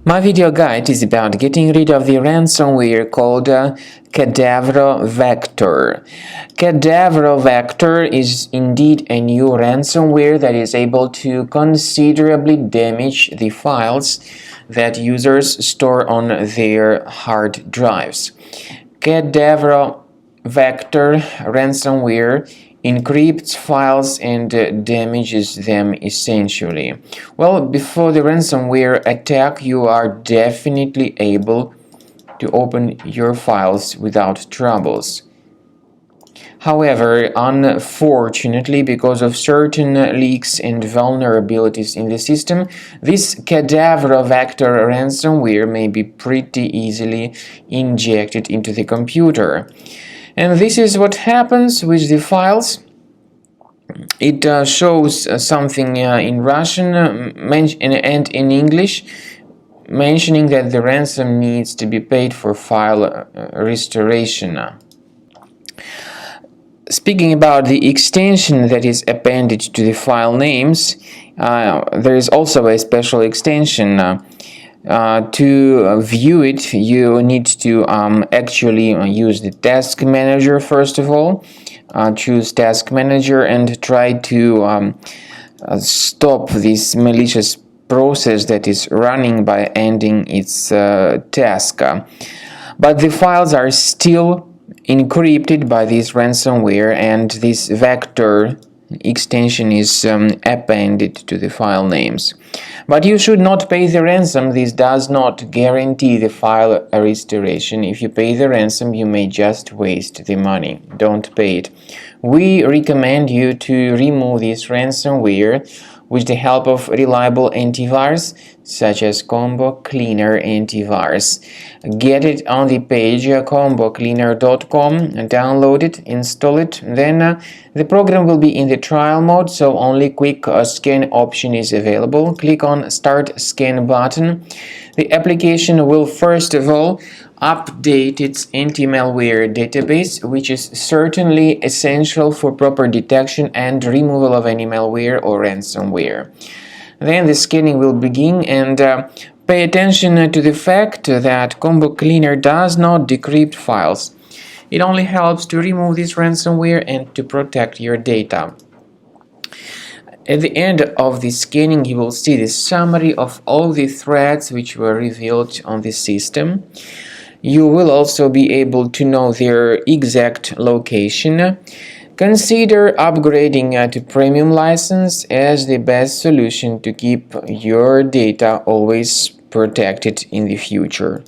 My video guide is about getting rid of the ransomware called Kadavro Vector. Kadavro Vector is indeed a new ransomware that is able to considerably damage the files that users store on their hard drives. Kadavro Vector ransomware encrypts files and damages them essentially. Well, before the ransomware attack, you are definitely able to open your files without troubles. However, unfortunately, because of certain leaks and vulnerabilities in the system, this Kadavro Vector ransomware may be pretty easily injected into the computer. And this is what happens with the files. It shows something in Russian and in English, mentioning that the ransom needs to be paid for file restoration. Speaking about the extension that is appended to the file names, there is also a special extension. To view it, you need to actually use the task manager first of all. Choose task manager and try to stop this malicious process that is running by ending its task. But the files are still encrypted by this ransomware, and this vector extension is appended to the file names. But you should not pay the ransom. This does not guarantee the file restoration. If you pay the ransom, you may just waste the money. Don't pay it. We recommend you to remove this ransomware with the help of reliable antivirus such as Combo Cleaner Antivirus. Get it on the page combocleaner.com, download it, install it, then the program will be in the trial mode, so only quick scan option is available. Click on Start Scan button. The application will first of all update its anti-malware database, which is certainly essential for proper detection and removal of any malware or ransomware. Then the scanning will begin, and pay attention to the fact that Combo Cleaner does not decrypt files. It only helps to remove this ransomware and to protect your data. At the end of the scanning, you will see the summary of all the threats which were revealed on the system. You will also be able to know their exact location. Consider upgrading to premium license as the best solution to keep your data always protected in the future.